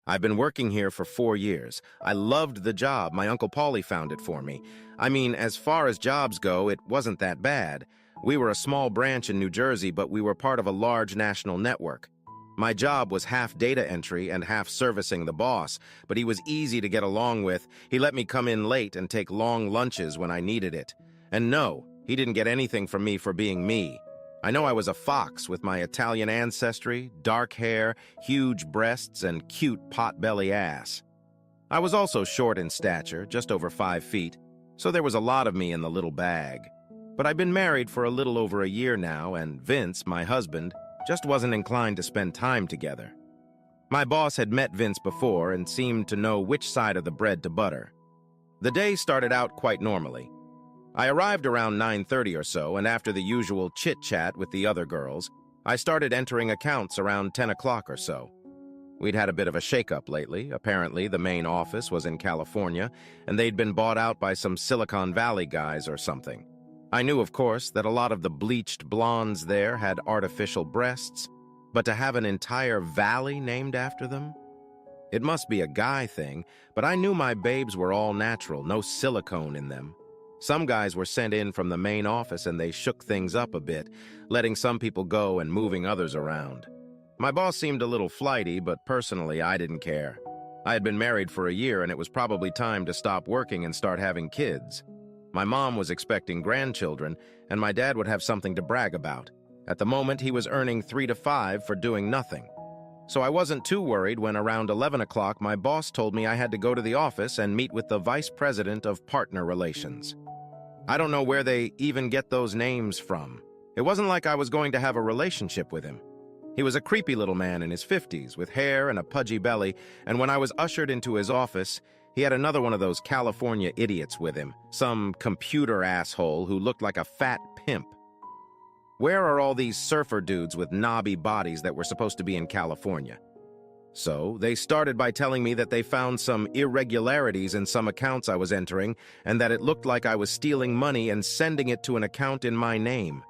I've been working here for 4 years. I loved the job. My Uncle Paulie found it for me. I mean, as far as jobs go, it wasn't that bad. We were a small branch in New Jersey, but we were part of a large national network. My job was half data entry and half servicing the boss, but he was easy to get along with. He let me come in late and take long lunches when I needed it. And no, he didn't get anything from me for being me. I know I was a fox with my Italian ancestry, dark hair, huge breasts, and cute pot-belly ass. I was also short in stature, just over 5 feet, so there was a lot of me in the little bag. But I've been married for a little over a year now, and Vince, my husband, just wasn't inclined to spend time together. My boss had met Vince before and seemed to know which side of the bread to butter. The day started out quite normally. I arrived around 9:30 or so, and after the usual chit-chat with the other girls, I started entering accounts around 10 o'clock or so. We'd had a bit of a shake-up lately. Apparently, the main office was in California, and they'd been bought out by some Silicon Valley guys or something. I knew, of course, that a lot of the bleached blondes there had artificial breasts, but to have an entire valley named after them? It must be a guy thing, but I knew my babes were all natural, no silicone in them. Some guys were sent in from the main office and they shook things up a bit, letting some people go and moving others around. My boss seemed a little flighty, but personally I didn't care. I had been married for a year and it was probably time to stop working and start having kids. My mom was expecting grandchildren and my dad would have something to brag about. At the moment he was earning 3 to 5 for doing nothing. So I wasn't too worried when around 11 o'clock my boss told me I had to go to the office and meet with the vice president of partner relations. I don't know where they even get those names from. It wasn't like I was going to have a relationship with him. He was a creepy little man in his 50s with hair and a pudgy belly, and when I was ushered into his office, he had another one of those California idiots with him, some computer asshole who looked like a fat pimp. Where are all these surfer dudes with knobby bodies that were supposed to be in California? So, they started by telling me that they found some irregularities in some accounts I was entering and that it looked like I was stealing money and sending it to an account in my name.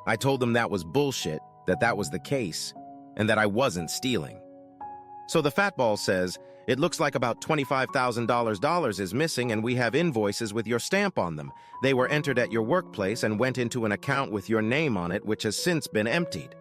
I told them that was bullshit, that was the case, and that I wasn't stealing. So the fatball says, it looks like about $25,000 is missing and we have invoices with your stamp on them. They were entered at your workplace and went into an account with your name on it, which has since been emptied.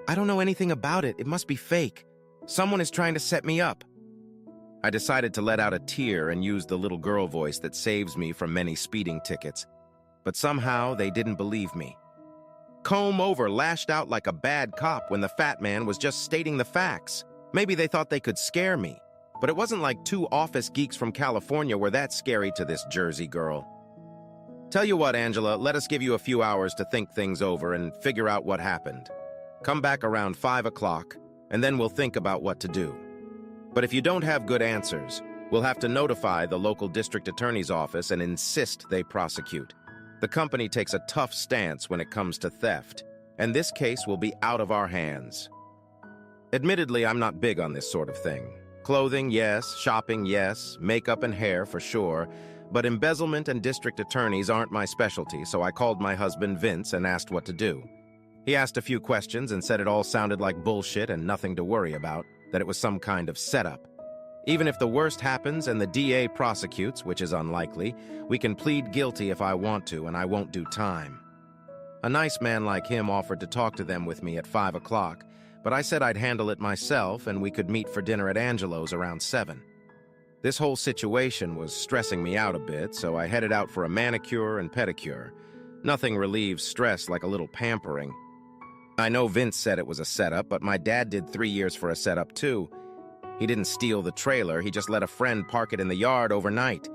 I don't know anything about it. It must be fake. Someone is trying to set me up. I decided to let out a tear and use the little girl voice that saves me from many speeding tickets. But somehow they didn't believe me. Comb over lashed out like a bad cop when the fat man was just stating the facts. Maybe they thought they could scare me. But it wasn't like 2 office geeks from California were that scary to this Jersey girl. Tell you what, Angela, let us give you a few hours to think things over and figure out what happened. Come back around 5 o'clock. And then we'll think about what to do. But if you don't have good answers, we'll have to notify the local district attorney's office and insist they prosecute. The company takes a tough stance when it comes to theft, and this case will be out of our hands. Admittedly, I'm not big on this sort of thing. Clothing, yes. Shopping, yes. Makeup and hair, for sure. But embezzlement and district attorneys aren't my specialty, so I called my husband Vince and asked what to do. He asked a few questions and said it all sounded like bullshit and nothing to worry about, that it was some kind of setup. Even if the worst happens and the DA prosecutes, which is unlikely, we can plead guilty if I want to and I won't do time. A nice man like him offered to talk to them with me at 5 o'clock, but I said I'd handle it myself and we could meet for dinner at Angelo's around 7. This whole situation was stressing me out a bit, so I headed out for a manicure and pedicure. Nothing relieves stress like a little pampering. I know Vince said it was a setup, but my dad did 3 years for a setup too. He didn't steal the trailer, he just let a friend park it in the yard overnight.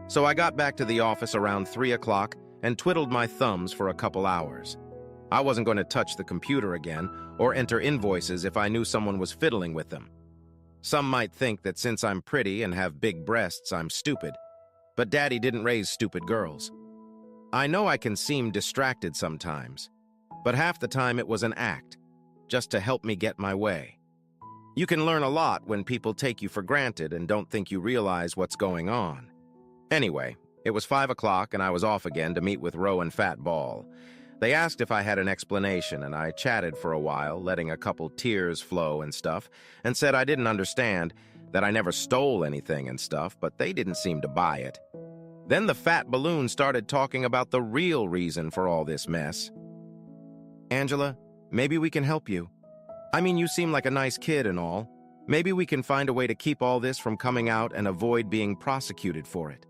So I got back to the office around 3 o'clock and twiddled my thumbs for a couple hours. I wasn't going to touch the computer again or enter invoices if I knew someone was fiddling with them. Some might think that since I'm pretty and have big breasts, I'm stupid. But Daddy didn't raise stupid girls. I know I can seem distracted sometimes, but half the time it was an act, just to help me get my way. You can learn a lot when people take you for granted and don't think you realize what's going on. Anyway, it was 5 o'clock and I was off again to meet with Roe and Fat Ball. They asked if I had an explanation, and I chatted for a while, letting a couple tears flow and stuff, and said I didn't understand, that I never stole anything and stuff, but they didn't seem to buy it. Then the fat balloon started talking about the real reason for all this mess. Angela, maybe we can help you. I mean, you seem like a nice kid and all. Maybe we can find a way to keep all this from coming out and avoid being prosecuted for it.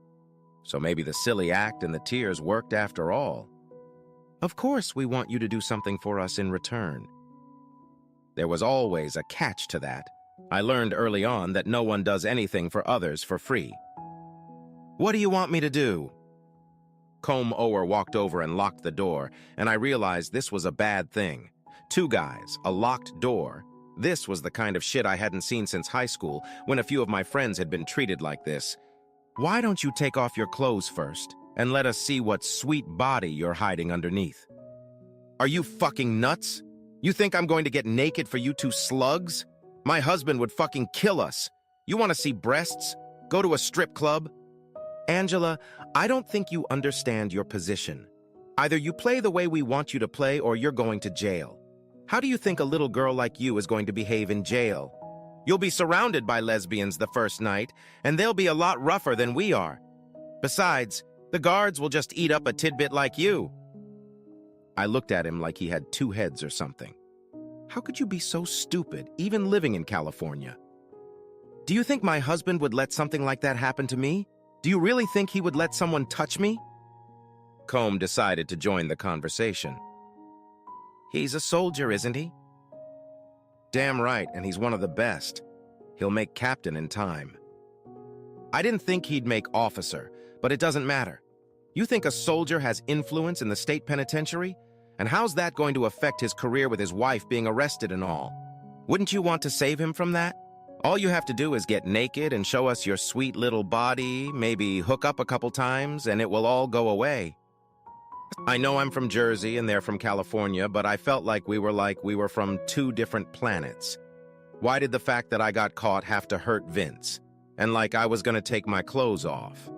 So maybe the silly act and the tears worked after all. Of course, we want you to do something for us in return. There was always a catch to that. I learned early on that no one does anything for others for free. What do you want me to do? Combe Ower walked over and locked the door, and I realized this was a bad thing. Two guys, a locked door. This was the kind of shit I hadn't seen since high school, when a few of my friends had been treated like this. Why don't you take off your clothes first, and let us see what sweet body you're hiding underneath? Are you fucking nuts? You think I'm going to get naked for you two slugs? My husband would fucking kill us. You want to see breasts? Go to a strip club? Angela, I don't think you understand your position. Either you play the way we want you to play or you're going to jail. How do you think a little girl like you is going to behave in jail? You'll be surrounded by lesbians the first night, and they'll be a lot rougher than we are. Besides, the guards will just eat up a tidbit like you. I looked at him like he had two heads or something. How could you be so stupid, even living in California? Do you think my husband would let something like that happen to me? Do you really think he would let someone touch me? Combe decided to join the conversation. He's a soldier, isn't he? Damn right, and he's one of the best. He'll make captain in time. I didn't think he'd make officer, but it doesn't matter. You think a soldier has influence in the state penitentiary? And how's that going to affect his career with his wife being arrested and all? Wouldn't you want to save him from that? All you have to do is get naked and show us your sweet little body, maybe hook up a couple times, and it will all go away. I know I'm from Jersey and they're from California, but I felt like we were from two different planets. Why did the fact that I got caught have to hurt Vince? And like I was gonna take my clothes off.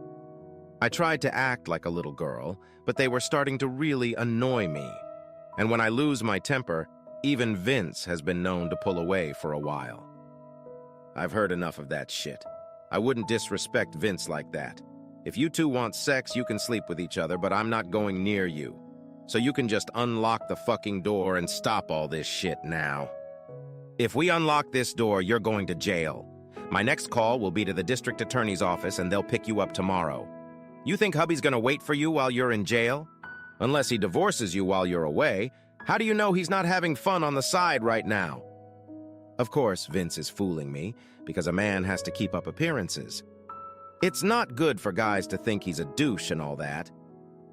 I tried to act like a little girl, but they were starting to really annoy me. And when I lose my temper, even Vince has been known to pull away for a while. I've heard enough of that shit. I wouldn't disrespect Vince like that. If you two want sex, you can sleep with each other, but I'm not going near you. So you can just unlock the fucking door and stop all this shit now. If we unlock this door, you're going to jail. My next call will be to the district attorney's office and they'll pick you up tomorrow. You think hubby's gonna wait for you while you're in jail? Unless he divorces you while you're away, how do you know he's not having fun on the side right now? Of course, Vince is fooling me, because a man has to keep up appearances. It's not good for guys to think he's a douche and all that,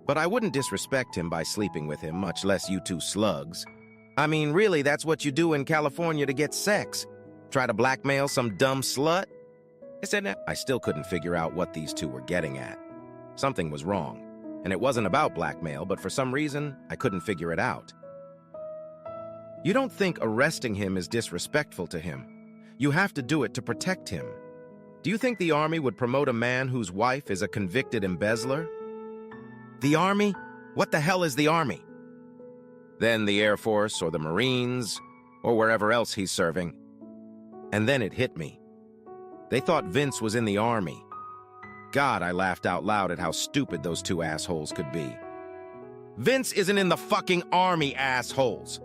but I wouldn't disrespect him by sleeping with him, much less you two slugs. I mean, really, that's what you do in California to get sex. Try to blackmail some dumb slut? I still couldn't figure out what these two were getting at. Something was wrong, and it wasn't about blackmail, but for some reason, I couldn't figure it out. You don't think arresting him is disrespectful to him. You have to do it to protect him. Do you think the Army would promote a man whose wife is a convicted embezzler? The Army? What the hell is the Army? Then the Air Force or the Marines or wherever else he's serving. And then it hit me. They thought Vince was in the Army. God, I laughed out loud at how stupid those two assholes could be. Vince isn't in the fucking Army, assholes.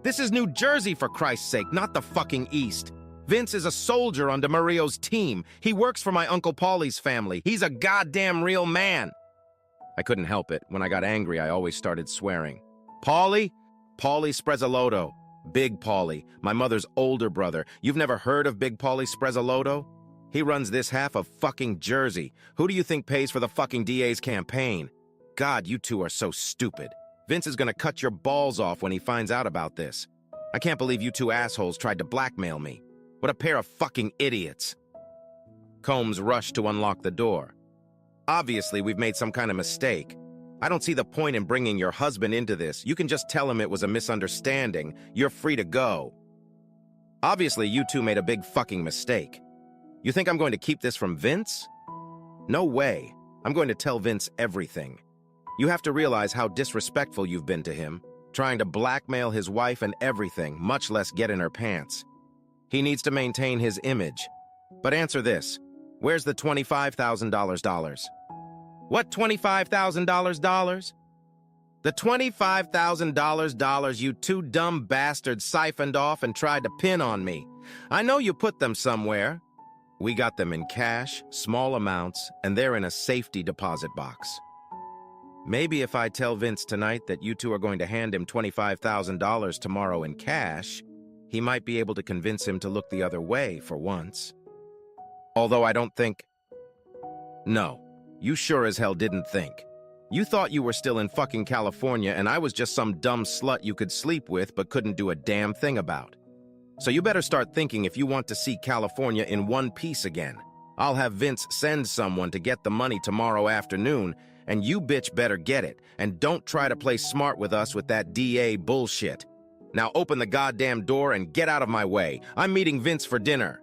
This is New Jersey, for Christ's sake, not the fucking East. Vince is a soldier on DeMario's team. He works for my Uncle Paulie's family. He's a goddamn real man. I couldn't help it. When I got angry, I always started swearing. Paulie? Paulie Sprezolotto. Big Paulie, my mother's older brother. You've never heard of Big Paulie Sprezolotto? He runs this half of fucking Jersey. Who do you think pays for the fucking DA's campaign? God, you two are so stupid. Vince is gonna cut your balls off when he finds out about this. I can't believe you two assholes tried to blackmail me. What a pair of fucking idiots. Combs rushed to unlock the door. Obviously, we've made some kind of mistake. I don't see the point in bringing your husband into this. You can just tell him it was a misunderstanding. You're free to go. Obviously, you two made a big fucking mistake. You think I'm going to keep this from Vince? No way. I'm going to tell Vince everything. You have to realize how disrespectful you've been to him, trying to blackmail his wife and everything, much less get in her pants. He needs to maintain his image. But answer this. Where's the $25,000? What $25,000? The $25,000 you two dumb bastards siphoned off and tried to pin on me. I know you put them somewhere. We got them in cash, small amounts, and they're in a safety deposit box. Maybe if I tell Vince tonight that you two are going to hand him $25,000 tomorrow in cash, he might be able to convince him to look the other way for once. Although I don't think... No, you sure as hell didn't think. You thought you were still in fucking California and I was just some dumb slut you could sleep with but couldn't do a damn thing about. So you better start thinking if you want to see California in one piece again. I'll have Vince send someone to get the money tomorrow afternoon, and you bitch better get it, and don't try to play smart with us with that DA bullshit. Now open the goddamn door and get out of my way. I'm meeting Vince for dinner.